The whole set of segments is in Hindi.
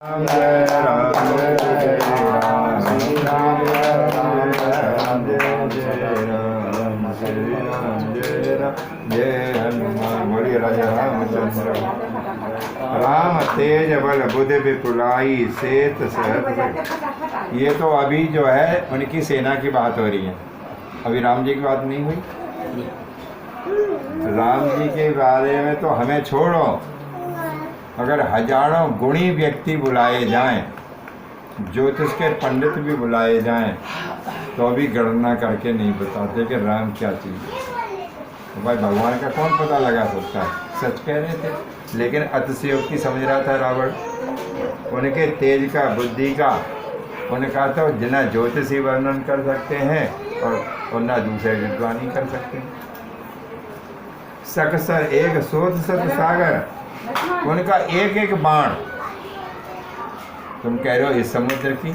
राम जय राम जय जय राम श्री राम जय राम जय राम जय जय राम श्री राम जय राम जय हनुमान। बोलिए राजा रामचंद्र। राम तेज बल बुध विपुलाई सेत सहत। ये तो अभी जो है उनकी सेना की बात हो रही है, अभी राम जी की बात नहीं हुई। राम जी के बारे में तो हमें छोड़ो, अगर हजारों गुणी व्यक्ति बुलाए जाएं, ज्योतिष के पंडित भी बुलाए जाएं, तो भी गणना करके नहीं बताते कि राम क्या चीज़ है। तो भाई भगवान का कौन पता लगा सकता है। सच कह रहे थे, लेकिन अतिशयोक्ति समझ रहा था रावण। उनके तेज का, बुद्धि का, उन्हें कहा था जिना ज्योतिषी वर्णन कर सकते हैं और ना दूसरे विद्वान ही कर सकते हैं। सकसर एक सोत सत सागर, उनका एक एक बाण। तुम कह रहे हो इस समुद्र की,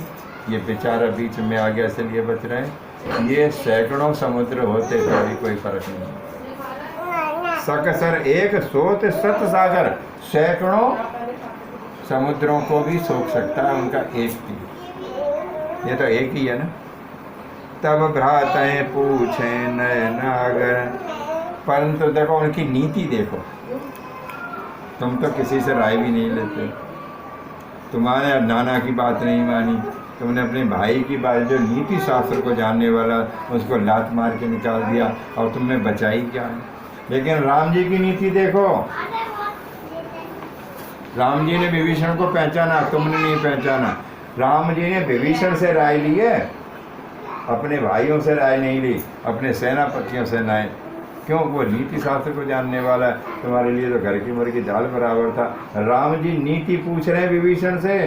ये बेचारा बीच में आ गया इसलिए बच रहे हैं। ये सैकड़ों समुद्र होते तो भी कोई फर्क नहीं। सकसर एक सोत सत सागर, सैकड़ों समुद्रों को भी सोख सकता है उनका एक ही। ये तो एक ही है ना। तब भ्रातएं पूछे नय नागर, परंतु देखो उनकी नीति देखो। तुम तो किसी से राय भी नहीं लेते, तुम्हारे नाना की बात नहीं मानी, तुमने अपने भाई की बात, जो नीति शास्त्र को जानने वाला, उसको लात मार के निकाल दिया और तुमने बचाई क्या है। लेकिन राम जी की नीति देखो। राम जी ने विभीषण को पहचाना, तुमने नहीं पहचाना। राम जी ने विभीषण से राय ली है, अपने भाइयों से राय नहीं ली, अपने सेनापतियों से राय। क्यों? वो नीति शास्त्र को जानने वाला है। तुम्हारे लिए तो घर की मुर्गी दाल बराबर था। राम जी नीति पूछ रहे हैं विभीषण से।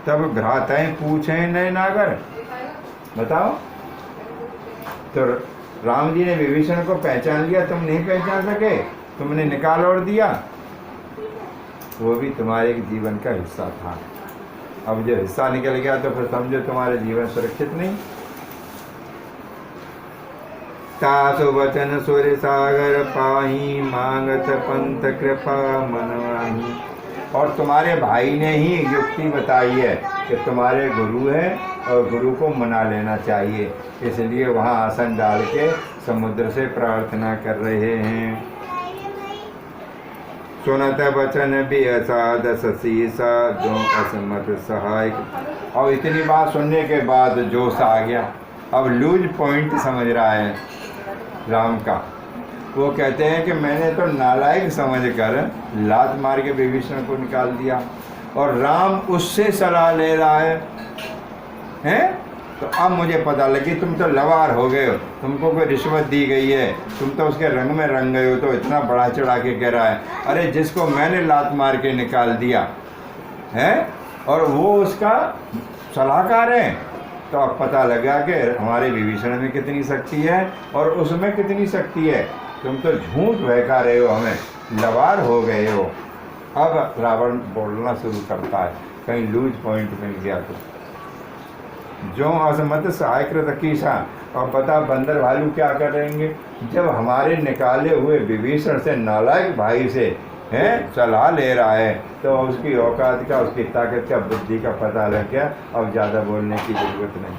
तब भ्राताएं पूछे नए नागर, बताओ। तो राम जी ने विभीषण को पहचान लिया, तुम नहीं पहचान सके, तुमने निकाल और दिया। वो भी तुम्हारे जीवन का हिस्सा था। अब जो हिस्सा निकल गया तो फिर समझो तुम्हारे जीवन सुरक्षित नहीं। तासु वचन सुर सागर पाही, मांगत पंथ कृपा मनवाही। और तुम्हारे भाई ने ही युक्ति बताई है कि तुम्हारे गुरु है और गुरु को मना लेना चाहिए, इसलिए वहाँ आसन डाल के समुद्र से प्रार्थना कर रहे हैं। सुनत वचन भी असाद सीसा, जो असमत सहायक। और इतनी बात सुनने के बाद जोश आ गया। अब लूज पॉइंट समझ रहा है राम का। वो कहते हैं कि मैंने तो नालायक समझकर लात मार के विभीषण को निकाल दिया, और राम उससे सलाह ले रहा है? तो अब मुझे पता लगी तुम तो लवार हो गए हो, तुमको कोई रिश्वत दी गई है, तुम तो उसके रंग में रंग गए हो। तो इतना बड़ा चढ़ा के कह रहा है, अरे जिसको मैंने लात मार के निकाल दिया है और वो उसका सलाहकार है। तो अब पता लगा कि हमारे विभीषण में कितनी शक्ति है और उसमें कितनी शक्ति है। तुम तो झूठ बहका रहे हो, हमें लवार हो गए हो। अब रावण बोलना शुरू करता है, कहीं लूज पॉइंट मिल गया तो। जो असमत सहायकृत कीसा। और पता बंदर भालू क्या करेंगे, जब हमारे निकाले हुए विभीषण से, नालायक भाई से हैं सलाह ले रहा है, तो उसकी औकात का, उसकी ताकत का, बुद्धि का पता लग गया। अब ज़्यादा बोलने की जरूरत नहीं।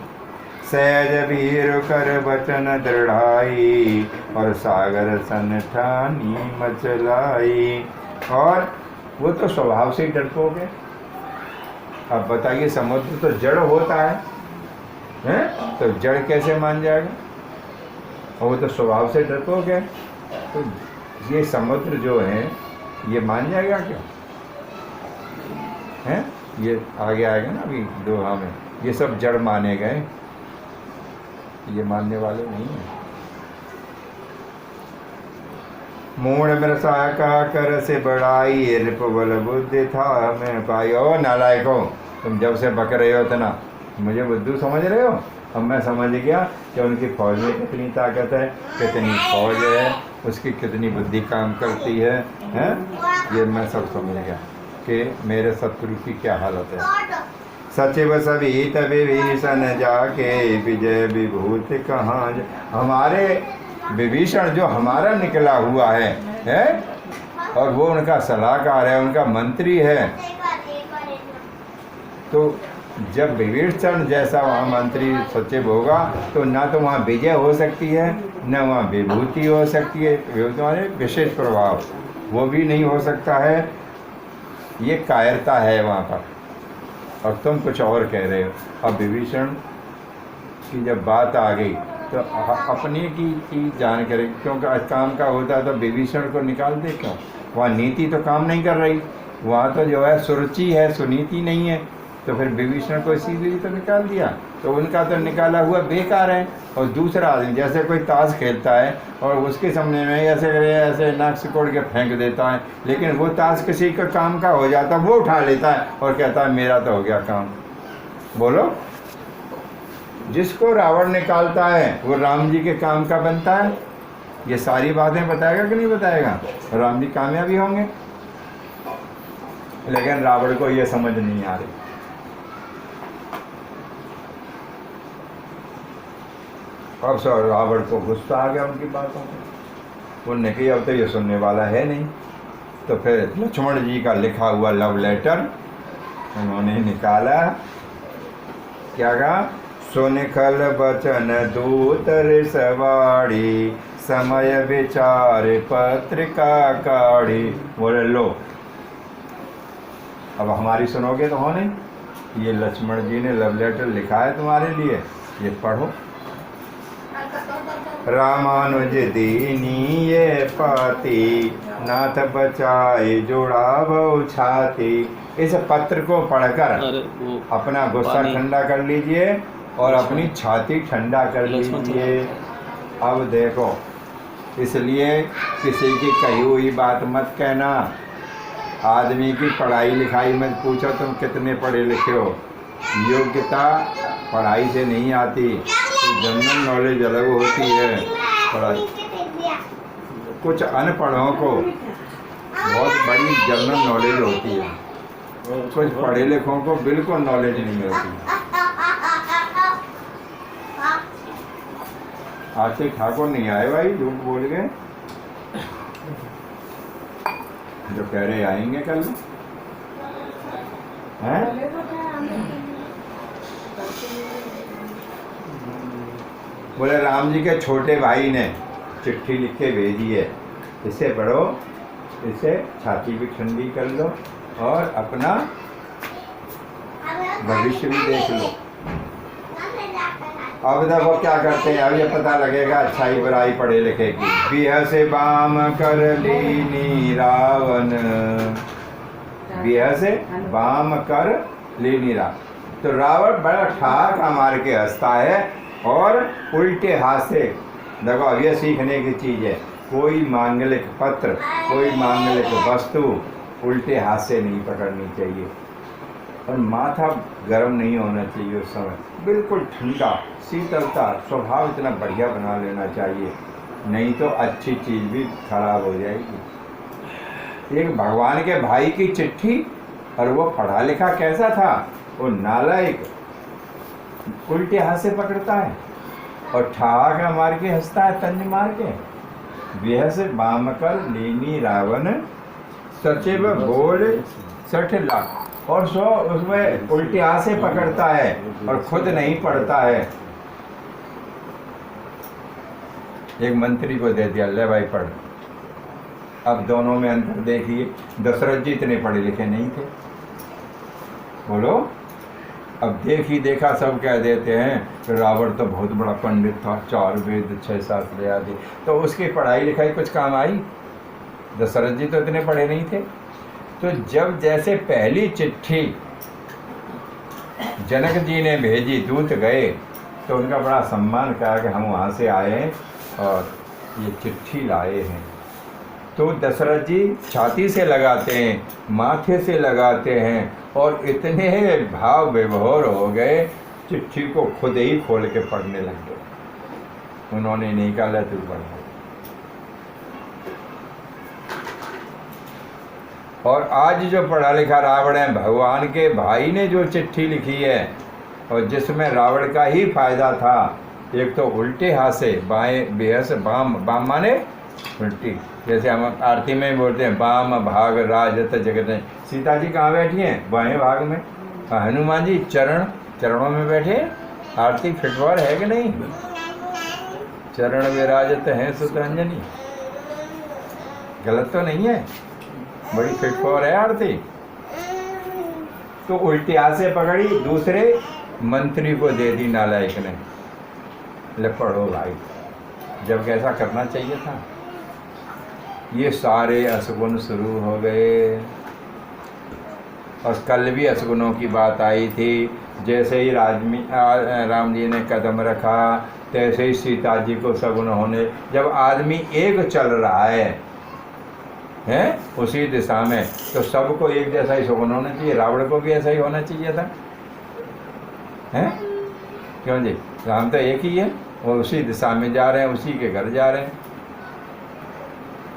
सहज वीर कर वचन दृढ़ाई, और सागर सन ठानी मचलाई। और वो तो स्वभाव से ही डरपोक है। अब बताइए, समुद्र तो जड़ होता है, तो जड़ कैसे मान जाएगा? और वो तो स्वभाव से डरपोक है, तो ये समुद्र जो है ये मान जाएगा क्या? हैं? ये आगे आएगा ना अभी दोहा में, ये सब जड़ माने गए, ये मानने वाले नहीं है। मूढ़ मृषा का कर से बढ़ाई, रिपबल बुद्धि था मैं पाई। ओ नालायको, तुम जब से बक रहे हो ना, मुझे बुद्धू समझ रहे हो। अब मैं समझ गया कि उनकी फौज में कितनी ताकत है, कितनी फौज है, उसकी कितनी बुद्धि काम करती है, हैं? ये मैं सब समझ गया कि मेरे शत्रु की क्या हालत है। सचिव सभी विभीषण जाके, विजय विभूति कहाँ। हमारे विभीषण जो हमारा निकला हुआ है और वो उनका सलाहकार है, उनका मंत्री है, तो जब विभीषण जैसा वहाँ मंत्री सचिव होगा तो ना तो वहाँ विजय हो सकती है, न वहाँ विभूति हो सकती है, विभूति माने विशेष प्रभाव, वो भी नहीं हो सकता है। ये कायरता है वहाँ पर, और तुम कुछ और कह रहे हो। अब विभीषण की जब बात आ गई तो अपने की चीज़ जान करे, क्योंकि काम का होता है तो विभीषण को निकाल दे क्यों? वहाँ नीति तो काम नहीं कर रही, वहाँ तो जो है सुरुचि है, सुनीति नहीं है, तो फिर विभीषण को इसीलिए तो निकाल दिया। तो उनका तो निकाला हुआ बेकार है। और दूसरा आदमी जैसे कोई ताश खेलता है और उसके सामने में ऐसे नाक सिकोड़ के फेंक देता है, लेकिन वो ताश किसी का काम का हो जाता है, वो उठा लेता है और कहता है मेरा तो हो गया काम। बोलो, जिसको रावण निकालता है वो राम जी के काम का बनता है। ये सारी बातें बताएगा कि नहीं बताएगा? राम जी कामयाबी होंगे, लेकिन रावण को ये समझ नहीं आ रही। अब सर रावण को गुस्सा आ गया उनकी बातों को, उनने कही अब तो ये सुनने वाला है नहीं। तो फिर लक्ष्मण जी का लिखा हुआ लव लेटर उन्होंने निकाला। क्या कहा? सुनिखल बचन दूत सवाड़ी, समय विचार पत्रिका काढ़ी। बोले लो, अब हमारी सुनोगे तो हो नहीं। ये लक्ष्मण जी ने लव लेटर लिखा है तुम्हारे लिए, ये पढ़ो। रामानुज दीनी ये पाती, नाथ बचाए जोड़ा बहु छाती। इस पत्र को पढ़कर अपना गुस्सा ठंडा कर लीजिए और अपनी छाती ठंडा कर लीजिए। अब देखो, इसलिए किसी की कही हुई बात मत कहना। आदमी की पढ़ाई लिखाई मत पूछो तुम कितने पढ़े लिखे हो। योग्यता पढ़ाई से नहीं आती, जनरल नॉलेज अलग होती है। पढ़ाई कुछ अनपढ़ों को बहुत बड़ी जनरल नॉलेज होती है, कुछ पढ़े लिखों को बिल्कुल नॉलेज नहीं होती। आज से ठाकुर नहीं आए भाई, झूठ बोल गए। जो कह रहे आएंगे कल हैं? बोले राम जी के छोटे भाई ने चिट्ठी लिख के भेजी है, इसे पढ़ो, इसे छाती भी ठंडी कर लो और अपना भविष्य भी देख लो। अब देखो क्या करते हैं, अब ये पता लगेगा अच्छाई बुराई पढ़े लिखे की। बिह से बाम कर लीनी रावण, बिह से बाम कर लीनी रावण। तो रावण बड़ा ठहाका मार के हंसता है और उल्टे हाथ से, देखो अब ये सीखने की चीज़ है, कोई मांगलिक पत्र, कोई मांगलिक वस्तु उल्टे हाथ से नहीं पकड़नी चाहिए और माथा गर्म नहीं होना चाहिए उस समय, बिल्कुल ठंडा, शीतलता, स्वभाव इतना बढ़िया बना लेना चाहिए, नहीं तो अच्छी चीज़ भी खराब हो जाएगी। एक भगवान के भाई की चिट्ठी, और वो पढ़ा लिखा कैसा था, वो नालायक उल्टे हाथ से पकड़ता है और ठहाका मार के हंसता है, तंज मार के। बेह से बाम कर लीनी रावण, सचिव बोल 60 लाख, और सो उसमें उल्टे हाथ से पकड़ता है और खुद नहीं पढ़ता है। एक मंत्री को दे दिया, ले भाई पढ़। अब दोनों में अंतर देखिए, दशरथ जी इतने पढ़े लिखे नहीं थे, बोलो। अब देख ही देखा सब कह देते हैं कि रावण तो बहुत बड़ा पंडित था, 4 वेद 6 शास्त्र आदि, तो उसकी पढ़ाई लिखाई कुछ काम आई? दशरथ जी तो इतने पढ़े नहीं थे। तो जब जैसे पहली चिट्ठी जनक जी ने भेजी, दूत गए, तो उनका बड़ा सम्मान करा कि हम वहाँ से आए हैं और ये चिट्ठी लाए हैं। तो दशरथ जी छाती से लगाते हैं, माथे से लगाते हैं और इतने भाव विभोर हो गए, चिट्ठी को खुद ही खोल के पढ़ने लग गए। उन्होंने निकाला, तू पढ़ा। और आज जो पढ़ा लिखा रावण है, भगवान के भाई ने जो चिट्ठी लिखी है और जिसमें रावण का ही फायदा था, एक तो उल्टे हाथ से बाएं बेह से बाम, बाम माने उल्टी, जैसे हम आरती में बोलते हैं बाम भाग राजत जगत। सीता जी कहाँ बैठी हैं? बाएं भाग में, हनुमान जी चरणों में बैठे, आरती फिटवार है कि नहीं? चरण विराजत हैं सुत अंजनी, गलत तो नहीं है, बड़ी फिटवार है आरती। तो उल्टी हाथ से पकड़ी, दूसरे मंत्री को दे दी नालायक ने। ले पढ़ो भाई, जब कैसा करना चाहिए था। ये सारे असगुन शुरू हो गए। और कल भी असगुनों की बात आई थी। जैसे ही राम जी ने कदम रखा, तैसे ही सीता जी को सगुन होने। जब आदमी एक चल रहा है उसी दिशा में, तो सबको एक जैसा ही सगुन होना चाहिए। रावण को भी ऐसा ही होना चाहिए था, हैं? क्यों जी? राम तो एक ही है, वो उसी दिशा में जा रहे हैं, उसी के घर जा रहे हैं।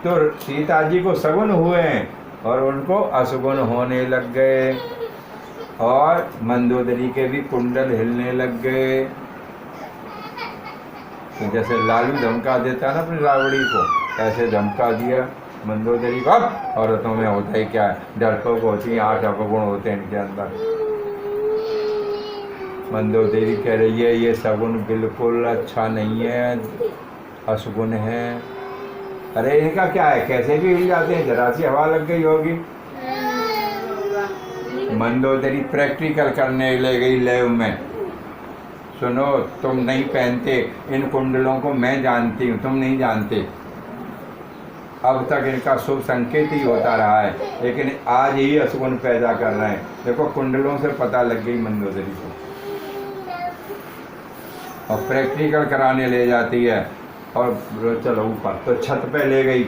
तो सीता जी को सगुन हुए और उनको असगुन होने लग गए। और मंदोदरी के भी कुंडल हिलने लग गए। तो जैसे लालू धमका देता ना अपनी रावड़ी को, ऐसे धमका दिया मंदोदरी को। अब औरतों में होता ही क्या है, डरपोक होती है, 8 अपगुण होते हैं इनके अंदर। मंदोदरी कह रही है ये सगुन बिल्कुल अच्छा नहीं है, असगुन है। अरे इनका क्या है, कैसे भी हिल जाते हैं, जरा सी हवा लग गई होगी। मंदोदरी प्रैक्टिकल करने ले गई लैब में। सुनो, तुम नहीं पहनते इन कुंडलों को, मैं जानती हूँ, तुम नहीं जानते। अब तक इनका शुभ संकेत ही होता रहा है, लेकिन आज ही असगुन पैदा कर रहे हैं। देखो कुंडलों से पता लग गई मंदोदरी को। और प्रैक्टिकल कराने ले जाती है। और चलो ऊपर, तो छत पे ले गई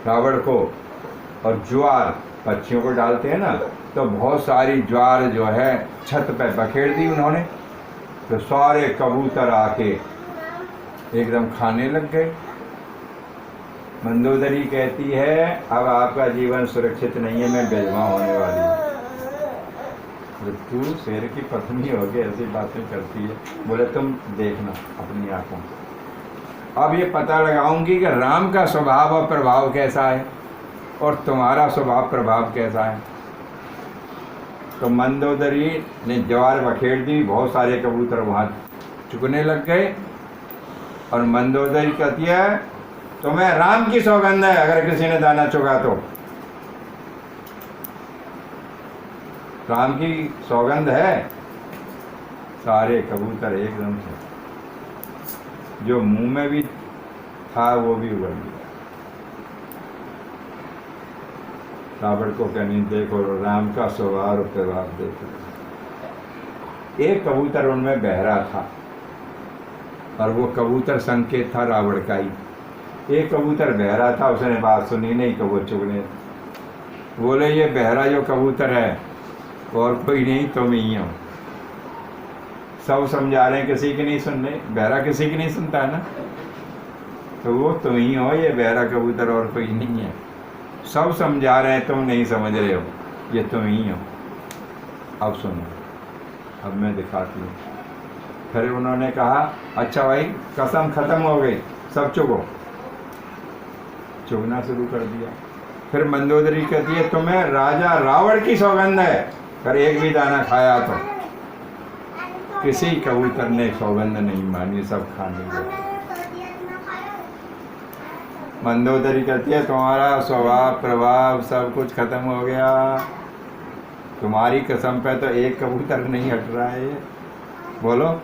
रावण को। और ज्वार पक्षियों को डालते हैं ना, तो बहुत सारी ज्वार जो है छत पे बखेर दी उन्होंने। तो सारे कबूतर आके एकदम खाने लग गए। मंदोदरी कहती है अब आपका जीवन सुरक्षित नहीं है, मैं विधवा होने वाली हूँ। तू शेर की पत्नी होगी, ऐसी बातें करती है। बोले तुम देखना अपनी आंखों से। अब ये पता लगाऊंगी कि राम का स्वभाव और प्रभाव कैसा है और तुम्हारा स्वभाव प्रभाव कैसा है। तो मंदोदरी ने ज्वार बखेर दी, बहुत सारे कबूतर वहाँ चुगने लग गए। और मंदोदरी कहती है तुम्हें राम की सौगंध है, अगर किसी ने दाना चुगा तो राम की सौगंध है। सारे कबूतर एकदम से जो मुंह में भी था वो भी उगल गया। रावण को कहनी देखो राम का स्वभाव और प्रभाव देखो। एक कबूतर उनमें बहरा था और वो कबूतर संकेत था रावण का ही। एक कबूतर बहरा था, उसने बात सुनी नहीं, कबूतर चुगने बोले ये बहरा जो कबूतर है और कोई नहीं, तुम ही हो। सब समझा रहे हैं, किसी की नहीं सुन रहे। बहरा किसी की नहीं सुनता है ना, तो वो तुम ही हो, ये बहरा कबूतर और कोई नहीं है। सब समझा रहे हैं, तुम नहीं समझ रहे हो, ये तुम ही हो। अब सुनो, अब मैं दिखाती हूँ। फिर उन्होंने कहा अच्छा भाई कसम खत्म हो गई, सब चुगो। चुगना शुरू कर दिया। फिर मंदोदरी कहती है तुम्हें राजा रावण की सौगंध है, पर एक भी दाना खाया तो किसी कबूतर ने सौगंध नहीं मानी, सब खाने लगे। मंदोदरी कहती है तुम्हारा स्वभाव प्रभाव सब कुछ खत्म हो गया, तुम्हारी कसम पे तो एक कबूतर नहीं हट रहा है। बोलो,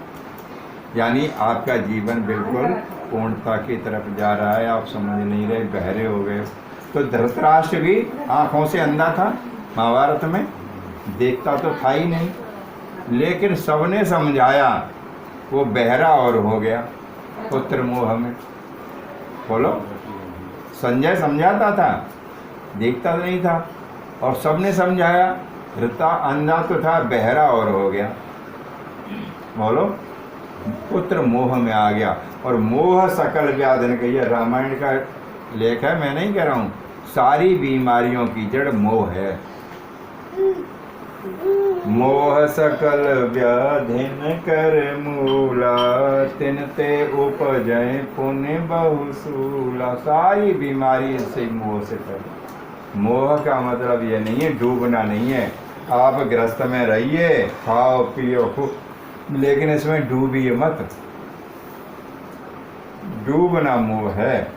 यानी आपका जीवन बिल्कुल पूर्णता की तरफ जा रहा है, आप समझ नहीं रहे, बहरे हो गए। तो धृतराष्ट्र भी आंखों से अंधा था, महाभारत में देखता तो था ही नहीं, लेकिन सबने समझाया, वो बहरा और हो गया पुत्र मोह में। बोलो, संजय समझाता था, देखता नहीं था, और सबने समझाया, धृता अंधा तो था, बहरा और हो गया। बोलो, पुत्र मोह में आ गया। और मोह सकल व्याधि कही है, रामायण का लेख है, मैं नहीं कह रहा हूँ। सारी बीमारियों की जड़ मोह है। मोह सकल व्याधिन कर मूला, तिनते उपजय पुण्य बहुसूला। सारी बीमारी इससे मोह से कर। मोह का मतलब ये नहीं है डूबना नहीं है। आप गृहस्थ में रहिए, खाओ पियो खूब, लेकिन इसमें डूबिए मत। डूबना मोह है।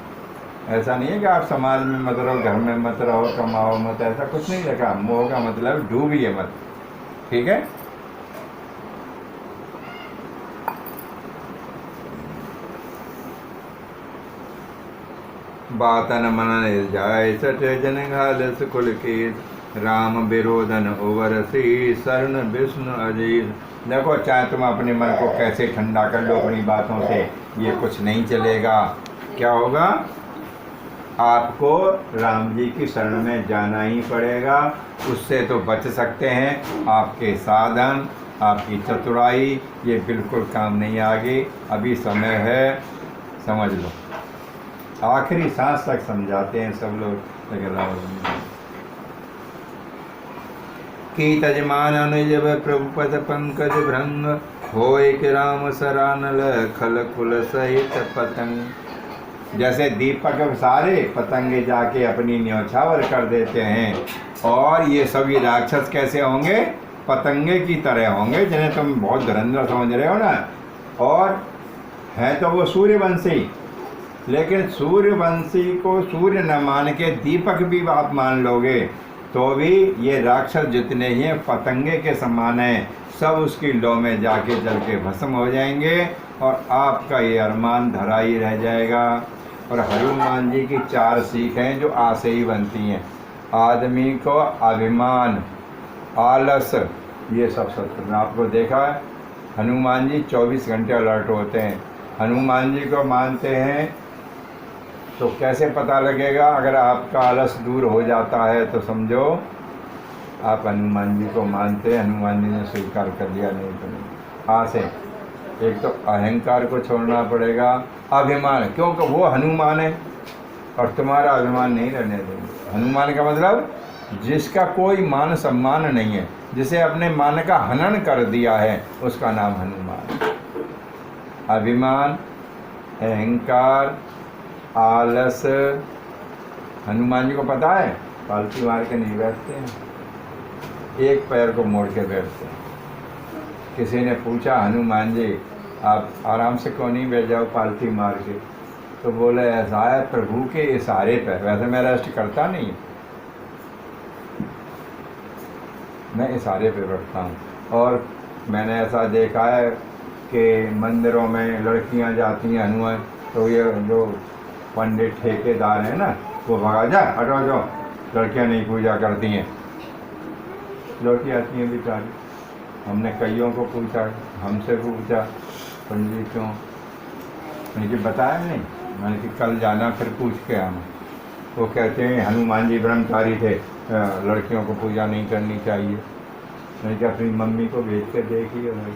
ऐसा नहीं है कि आप समाज में मत रहो, घर में मत रहो, कमाओ मत, ऐसा कुछ नहीं रखा। मोह का मतलब डूबिए मत। ठीक है। बातन मन जाय सट जन घालस कुल की, राम विरोधन ओवरसी शरण विष्णु अजीत। देखो, चाहे तुम अपने मन को कैसे ठंडा कर लो अपनी बातों से, ये कुछ नहीं चलेगा। क्या होगा? आपको राम जी की शरण में जाना ही पड़ेगा। उससे तो बच सकते हैं। आपके साधन, आपकी चतुराई, ये बिल्कुल काम नहीं आगे। अभी समय है, समझ लो। आखिरी सांस तक समझाते हैं सब लोग। की तजमान अनुज प्रभु पद पंकज भ्रंग, होय कि राम सरानल खल कुल सहित पतंग। जैसे दीपक सारे पतंगे जाके अपनी न्योछावर कर देते हैं, और ये सभी राक्षस कैसे होंगे? पतंगे की तरह होंगे, जिन्हें तुम बहुत धुरंधर समझ रहे हो ना। और हैं तो वो सूर्यवंशी, लेकिन सूर्यवंशी को सूर्य न मान के दीपक भी आप मान लोगे तो भी ये राक्षस जितने ही हैं पतंगे के समान हैं। सब उसकी लौ में जाके जल के भस्म हो जाएंगे, और आपका ये अरमान धरा ही रह जाएगा। और हनुमान जी की 4 सीख हैं जो आ से ही बनती हैं। आदमी को अभिमान, आलस, ये सब सत्य। आपको देखा है, हनुमान जी 24 घंटे अलर्ट होते हैं। हनुमान जी को मानते हैं तो कैसे पता लगेगा? अगर आपका आलस दूर हो जाता है तो समझो आप हनुमान जी को मानते हैं। हनुमान जी ने स्वीकार कर लिया, नहीं तो नहीं। हाँ से एक तो अहंकार को छोड़ना पड़ेगा, अभिमान, क्योंकि वो हनुमान है और तुम्हारा अभिमान नहीं रहने देंगे। हनुमान का मतलब जिसका कोई मान सम्मान नहीं है, जिसे अपने मान का हनन कर दिया है, उसका नाम हनुमान। अभिमान, अहंकार, आलस। हनुमान जी को पता है पालतू मार के नहीं बैठते हैं, एक पैर को मोड़ के बैठते हैं। किसी ने पूछा, हनुमान जी आप आराम से क्यों नहीं बैठ जाओ पालतू मार के? तो बोले, ऐसा है प्रभु के इशारे पर। वैसे मैं रेस्ट करता नहीं, मैं इशारे पे बैठता हूँ। और मैंने ऐसा देखा है कि मंदिरों में लड़कियाँ जाती हैं हनुमान, तो ये जो पंडित ठेकेदार हैं ना, वो भगा जा, हटो जाओ, लड़कियाँ नहीं पूजा करती हैं। लौटी आती हैं बेचारी। हमने कईयों को पूछा, हमसे पूछा, पंडित जी क्यों? मैंने कि बताया नहीं। मैंने कि कल जाना फिर पूछ के आना। वो कहते हैं हनुमान जी ब्रह्मचारी थे, लड़कियों को पूजा नहीं करनी चाहिए। मैंने कहा अपनी मम्मी को भेज कर देखिए भाई।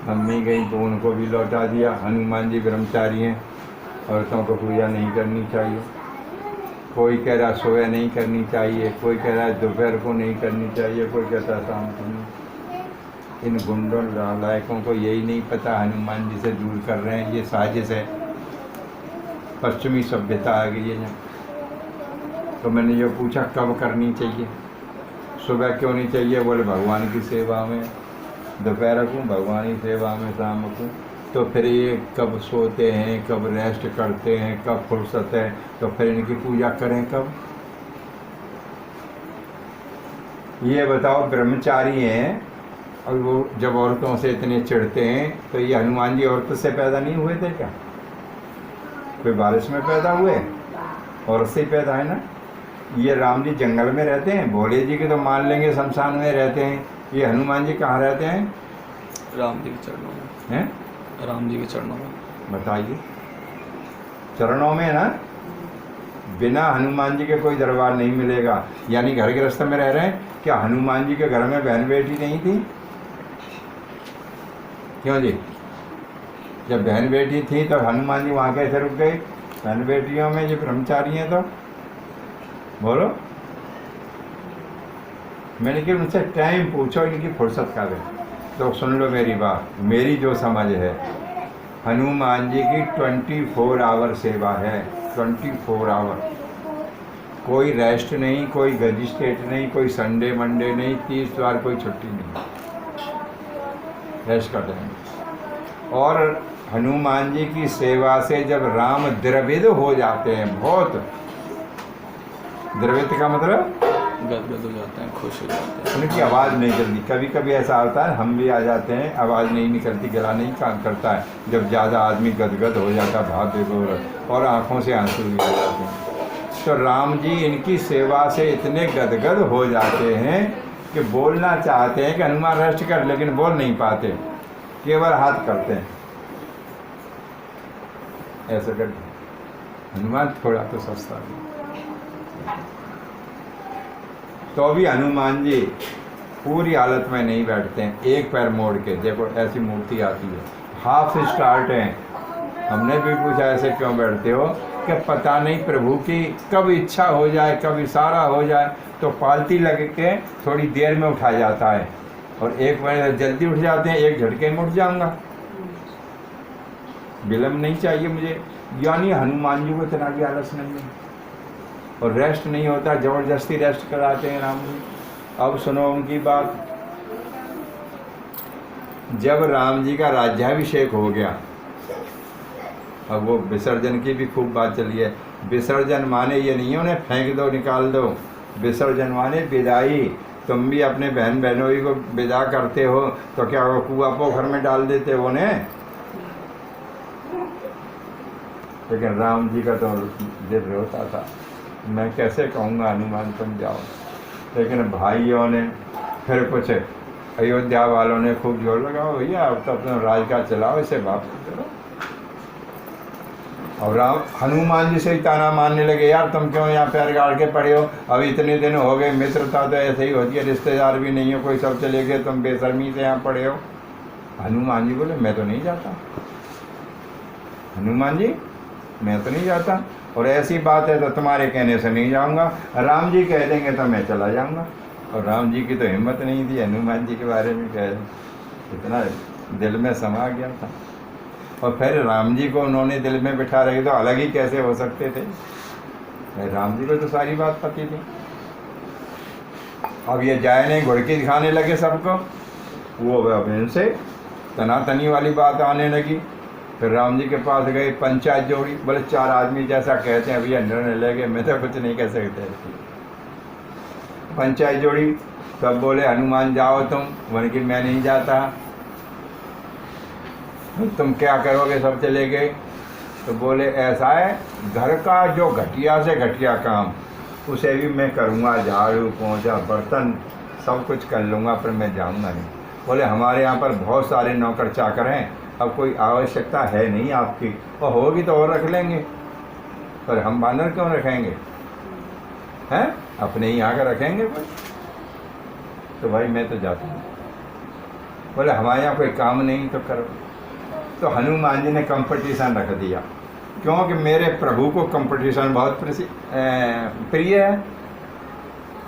मम्मी गई तो उनको भी लौटा दिया, हनुमान जी ब्रह्मचारी हैं, औरतों को पूजा नहीं करनी चाहिए। कोई कह रहा सुबह नहीं करनी चाहिए, कोई कह रहा है दोपहर को नहीं करनी चाहिए, कोई कहता है शाम को नहीं। इन गुंडों नालायकों को यही नहीं पता हनुमान जी से दूर कर रहे हैं, ये साजिश है। पश्चिमी सभ्यता आ गई है। तो मैंने ये पूछा कब करनी चाहिए, सुबह क्यों नहीं चाहिए? बोले भगवान की सेवा में, दोपहर को भगवान की सेवा में, शाम को। तो फिर ये कब सोते हैं, कब रेस्ट करते हैं, कब फुर्सत है, तो फिर इनकी पूजा करें कब? ये बताओ, ब्रह्मचारी हैं और वो जब औरतों से इतने चिढ़ते हैं, तो ये हनुमान जी औरत से पैदा नहीं हुए थे क्या? कोई बारिश में पैदा हुए? औरत से ही पैदा है ना। ये राम जी जंगल में रहते हैं, भोले जी के तो मान लेंगे शमशान में रहते हैं। ये हनुमान जी कहाँ रहते हैं? राम जी के चरणों में। हैं? राम जी के चरणों में। बताइए, चरणों में ना। बिना हनुमान जी के कोई दरबार नहीं मिलेगा। यानी घर गृहस्थ में रह रहे हैं। क्या हनुमान जी के घर में बहन बेटी नहीं थी? क्यों जी? जब बहन बेटी थी तब हनुमान जी वहाँ कैसे रुक गए? बहन बेटियों में जो ब्रह्मचारी हैं तो बोलो। मैंने कि उनसे टाइम पूछो, इनकी फुर्सत का है। तो सुन लो मेरी बात, मेरी जो समझ है, हनुमान जी की 24 आवर सेवा है। 24 आवर कोई रेस्ट नहीं, कोई मजिस्ट्रेट नहीं, कोई संडे मंडे नहीं, 30 बार कोई छुट्टी नहीं, रेस्ट करते हैं। और हनुमान जी की सेवा से जब राम द्रवित हो जाते हैं, बहुत द्रवित का मतलब गदगद हो जाते हैं, खुश हो जाते हैं। उनकी आवाज़ नहीं चलती। कभी कभी ऐसा होता है हम भी आ जाते हैं, आवाज़ नहीं निकलती, गला नहीं काम करता है, जब ज़्यादा आदमी गदगद हो जाता है, भाव विभोर, और आँखों से आंसू भी आ जाते हैं। तो राम जी इनकी सेवा से इतने गदगद हो जाते हैं कि बोलना चाहते हैं कि हनुमान रेस्ट कर, लेकिन बोल नहीं पाते, केवल हाथ करते हैं ऐसा करके। हनुमान थोड़ा तो सस्ता है। तो भी हनुमान जी पूरी हालत में नहीं बैठते हैं, एक पैर मोड़ के। देखो ऐसी मूर्ति आती है, हाफ स्टार्ट है। हमने भी पूछा ऐसे क्यों बैठते हो, कि पता नहीं प्रभु की कब इच्छा हो जाए, कब इशारा हो जाए तो पालती लग के थोड़ी देर में उठा जाता है, और एक बार जल्दी उठ जाते हैं, एक झटके में उठ जाऊंगा, विलम्ब नहीं चाहिए मुझे। यानी हनुमान जी को इतना भी आलस नहीं है, और रेस्ट नहीं होता, जबरदस्ती रेस्ट कराते हैं राम जी। अब सुनो उनकी बात। जब राम जी का राज्याभिषेक हो गया, अब वो विसर्जन की भी खूब बात चली है। विसर्जन माने ये नहीं है उन्हें फेंक दो, निकाल दो। विसर्जन माने विदाई। तुम भी अपने बहन बहनोई को विदा करते हो तो क्या वो कुआं पोखर में डाल देते हो उन्हें? लेकिन राम जी का तो दिल रोता था, मैं कैसे कहूँगा हनुमान तुम जाओ। लेकिन भाइयों ने फिर कुछ अयोध्या वालों ने खूब जोर लगाओ, भैया अब तो अपना राज का चलाओ, इसे वापस करो। और राम हनुमान जी से ही ताना मारने लगे, यार तुम क्यों यहाँ पैर गाड़ के पड़े हो, अब इतने दिन हो गए, मित्रता तो ऐसे ही होती है, रिश्तेदार भी नहीं हो कोई, सब चले गए, तुम बेशर्मी से यहाँ पड़े हो। हनुमान जी बोले मैं तो नहीं जाता, हनुमान जी मैं तो नहीं जाता, और ऐसी बात है तो तुम्हारे कहने से नहीं जाऊँगा, राम जी कह देंगे तो मैं चला जाऊँगा। और राम जी की तो हिम्मत नहीं थी हनुमान जी के बारे में कह, इतना दिल में समा गया था। और फिर राम जी को उन्होंने दिल में बिठा रखे तो अलग ही कैसे हो सकते थे, राम जी को तो सारी बात पती थी। अब ये जाए नहीं घुड़की दिखाने लगे सबको, वो अब इनसे तनातनी वाली बात आने लगी। फिर राम जी के पास गए, पंचायत जोड़ी, बोले 4 आदमी जैसा कहते हैं भैया निर्णय ले गए, मैं तो कुछ नहीं कह सकते। पंचायत जोड़ी, सब बोले हनुमान जाओ तुम, बोले कि मैं नहीं जाता। तुम क्या करोगे, सब चले गए। तो बोले ऐसा है, घर का जो घटिया से घटिया काम उसे भी मैं करूँगा, झाड़ू पोंछा बर्तन सब कुछ कर लूँगा, पर मैं जाऊँगा नहीं। बोले हमारे यहाँ पर बहुत सारे नौकर चाकर हैं, अब कोई आवश्यकता है नहीं आपकी, और होगी तो और रख लेंगे, पर हम बानर क्यों रखेंगे, हैं अपने ही यहाँ का रखेंगे कोई। तो भाई मैं तो जाता हूँ। बोले हमारे यहाँ कोई काम नहीं तो करो। तो हनुमान जी ने कंपटीशन रख दिया, क्योंकि मेरे प्रभु को कंपटीशन बहुत प्रिय है।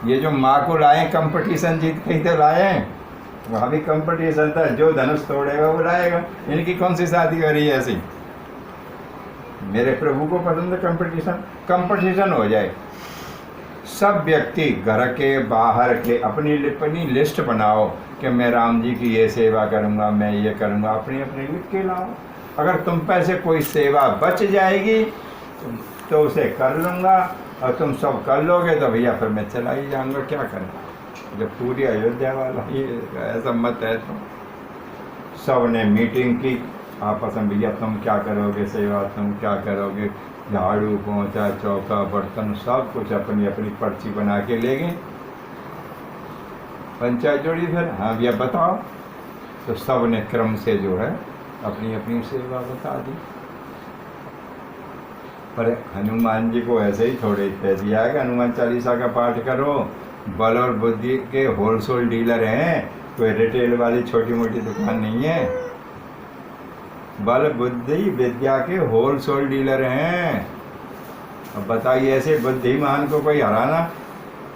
ये जो माँ को लाए कंपटीशन जीत के ही तो लाए हैं, वहाँ भी कंपटीशन था, जो धनुष तोड़ेगा वो लाएगा। इनकी कौन सी शादी हो रही है ऐसी? मेरे प्रभु को पसंद है कंपटीशन, कंपटीशन हो जाए। सब व्यक्ति घर के बाहर के अपनी लिस्ट बनाओ कि मैं राम जी की ये सेवा करूँगा, मैं ये करूँगा, अपनी अपनी लिख के लाओ। अगर तुम पे से कोई सेवा बच जाएगी तो उसे कर लूँगा, और तुम सब कर लोगे तो भैया फिर मैं चला ही जाऊँगा, क्या करें। जब पूरी अयोध्या वाला ये ऐसा मत है तो सब ने मीटिंग की आपस में, भैया तुम क्या करोगे सेवा, तुम क्या करोगे, झाड़ू पोंछा चौका बर्तन सब कुछ अपनी अपनी पर्ची बना के ले गए। पंचायत जोड़ी फिर, हाँ भैया बताओ। तो सब ने क्रम से जो है अपनी अपनी सेवा बता दी। पर हनुमान जी को ऐसे ही थोड़े कह दिया है कि हनुमान चालीसा का पाठ करो, बल और बुद्धि के होलसेल डीलर हैं, कोई रिटेल वाली छोटी मोटी दुकान नहीं है। बल बुद्धि विद्या के होलसेल डीलर हैं। अब बताइए ऐसे बुद्धिमान को कोई हराना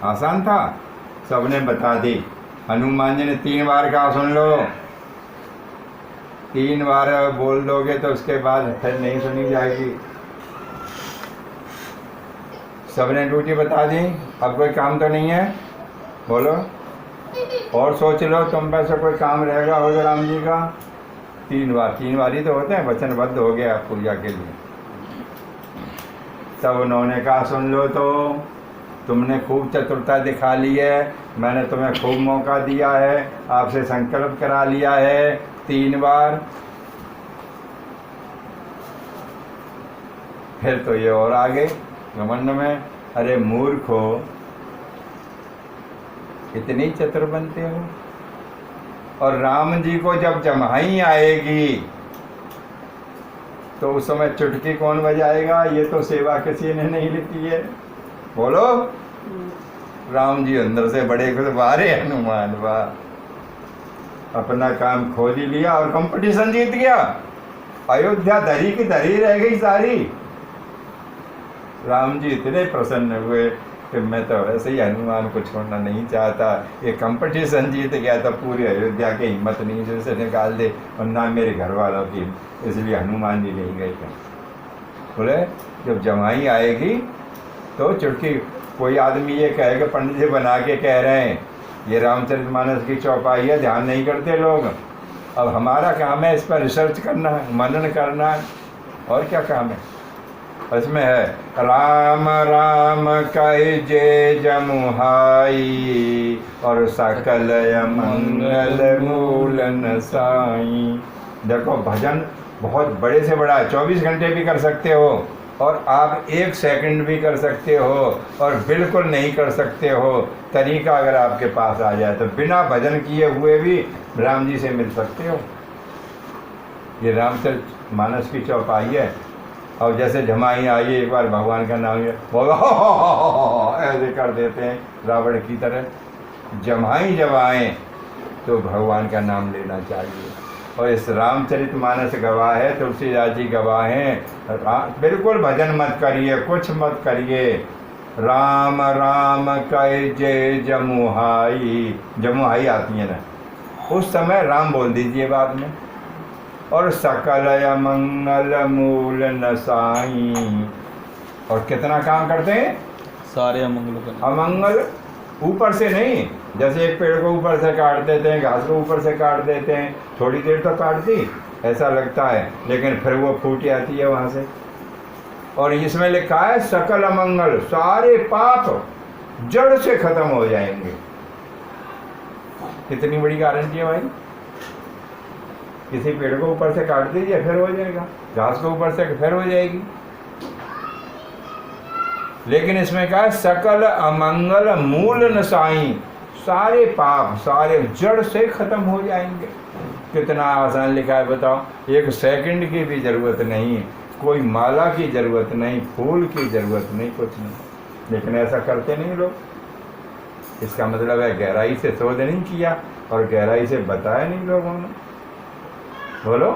आसान था? सबने बता दी। हनुमान जी ने 3 बार कहा सुन लो, 3 बार बोल दोगे तो उसके बाद फिर नहीं सुनी जाएगी। सबने ड्यूटी बता दी, अब कोई काम तो नहीं है, बोलो और सोच लो तुम पे से कोई काम रहेगा हो राम जी का। 3 बार ही तो होते हैं, वचनबद्ध हो गया पूजा के लिए। तब उन्होंने कहा सुन लो, तो तुमने खूब चतुरता दिखा ली है, मैंने तुम्हें खूब मौका दिया है, आपसे संकल्प करा लिया है 3 बार, फिर तो ये और आगे घमंड में, अरे मूर्ख हो, इतनी चतुर बनते हो। और राम जी को जब जम्हाई आएगी तो उस समय चुटकी कौन बजाएगा? ये तो सेवा किसी ने नहीं लिखी है, बोलो। राम जी अंदर से बड़े खुद, बारे हनुमान वाह, अपना काम खोज ही लिया और कंपटीशन जीत गया। अयोध्या धरी की धरी रह गई सारी। राम जी इतने प्रसन्न हुए कि मैं तो वैसे ही हनुमान को छोड़ना नहीं चाहता, ये कंपटीशन जीत गया तो पूरी अयोध्या की हिम्मत नहीं जैसे निकाल दे, और ना मेरे घर वालों की, इसलिए हनुमान जी नहीं गए थे। बोले जब जमाई आएगी तो चुटकी, कोई आदमी ये कहेगा पंडित जी बना के कह रहे हैं ये रामचरितमानस की चौपाई है, ध्यान नहीं करते लोग। अब हमारा काम है इस पर रिसर्च करना है, मनन करना है, और क्या काम है। इसमें है राम राम कहि जे जमुहाई, और सकल मंगल मूल न साई। देखो भजन बहुत बड़े से बड़ा है, 24 घंटे भी कर सकते हो, और आप 1 सेकंड भी कर सकते हो, और बिल्कुल नहीं कर सकते हो। तरीका अगर आपके पास आ जाए तो बिना भजन किए हुए भी राम जी से मिल सकते हो। ये रामचरितमानस की चौपाई है। और जैसे जमाई आई एक बार भगवान का नाम बोलो ऐसे कर देते हैं रावण की तरह। जमाई जब आए तो भगवान का नाम लेना चाहिए। और इस रामचरितमानस गवाह है, तुलसीदास जी गवाह हैं। बिल्कुल भजन मत करिए, कुछ मत करिए। राम राम कहि जे जमुहाई, जमुहाई आती है ना, उस समय राम बोल दीजिए बाद में। और सकल मंगल मूल न साई, और कितना काम करते हैं, सारे अमंगल अमंगल ऊपर से नहीं, जैसे एक पेड़ को ऊपर से काट देते हैं, घास को ऊपर से काट देते हैं, थोड़ी देर तो काट दी ऐसा लगता है, लेकिन फिर वो फूट आती है वहाँ से। और इसमें लिखा है सकल अमंगल, सारे पाप जड़ से खत्म हो जाएंगे। कितनी बड़ी गारंटी है भाई। किसी पेड़ को ऊपर से काट दीजिए फिर हो जाएगा, घास को ऊपर से फिर हो जाएगी। लेकिन इसमें क्या है, सकल अमंगल मूल न साई, सारे पाप सारे जड़ से खत्म हो जाएंगे। कितना आसान लिखा है बताओ। 1 सेकंड की भी जरूरत नहीं, कोई माला की जरूरत नहीं, फूल की जरूरत नहीं, कुछ नहीं। लेकिन ऐसा करते नहीं लोग। इसका मतलब है गहराई से शोध नहीं किया और गहराई से बताया नहीं लोगों ने। बोलो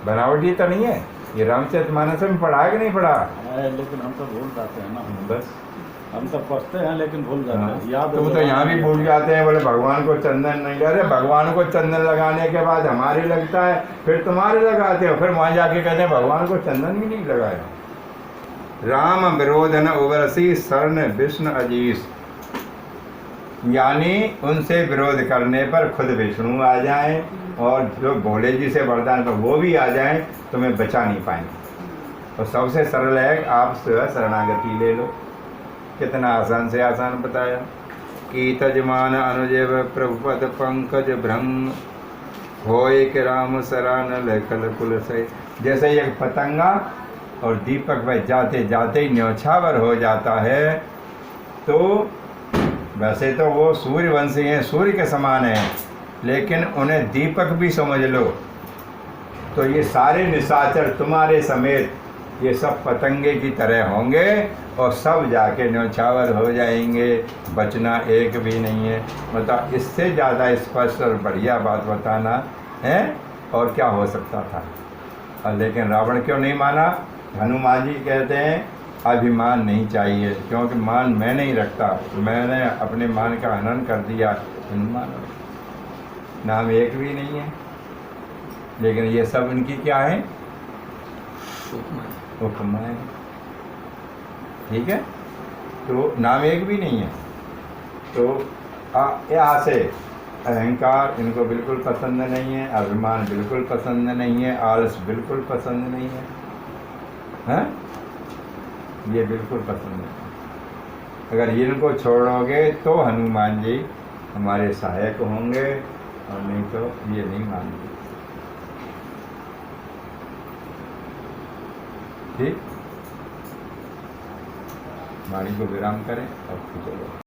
बनावटी तो नहीं है ये। रामचरितमानस में पढ़ा है कि नहीं पढ़ा? लेकिन हम तो भूल जाते हैं ना, बस हम तो पढ़ते हैं लेकिन भूल जाते हैं। याद तुम तो यहाँ भी भूल जाते हैं। बोले भगवान को चंदन नहीं, अरे भगवान को चंदन लगाने के बाद हमारे लगता है, फिर तुम्हारे लगाते हो, फिर वहाँ जाके कहते हैं भगवान को चंदन भी नहीं लगाया। राम विरोध न उबरसी शरण विष्णु अजीश, यानी उनसे विरोध करने पर खुद विष्णु आ जाएं और जो भोले जी से वरदान पर वो भी आ जाएं, तुम्हें बचा नहीं पाएंगे। और सबसे सरल है आप शरणागति ले लो। कितना आसान से आसान बताया कि तजमान अनुजैव प्रभुपद पंकज भ्रंग होए के राम सरान लखल कुल से। जैसे एक पतंगा और दीपक में जाते जाते ही न्योछावर हो जाता है, तो वैसे तो वो सूर्यवंशी हैं, सूर्य के समान हैं, लेकिन उन्हें दीपक भी समझ लो तो ये सारे निशाचर तुम्हारे समेत ये सब पतंगे की तरह होंगे और सब जाके न्योछावर हो जाएंगे, बचना एक भी नहीं है। मतलब इससे ज़्यादा स्पष्ट और बढ़िया बात बताना है और क्या हो सकता था। लेकिन रावण क्यों नहीं माना? हनुमान जी कहते हैं अभिमान नहीं चाहिए, क्योंकि मान मैं नहीं रखता, मैंने अपने मान का हनन कर दिया। हनुमान नाम एक भी नहीं है, लेकिन ये सब इनकी क्या है? उपमाएं। ठीक है, तो नाम एक भी नहीं है। तो यहाँ से अहंकार इनको बिल्कुल पसंद नहीं है, अभिमान बिल्कुल पसंद नहीं है, आलस बिल्कुल पसंद नहीं है, हैं? ये बिल्कुल पसंद नहीं है। अगर इनको छोड़ोगे तो हनुमान जी हमारे सहायक होंगे, और नहीं तो ये नहीं मानते। ठीक, वाणी को विराम करें और चलो।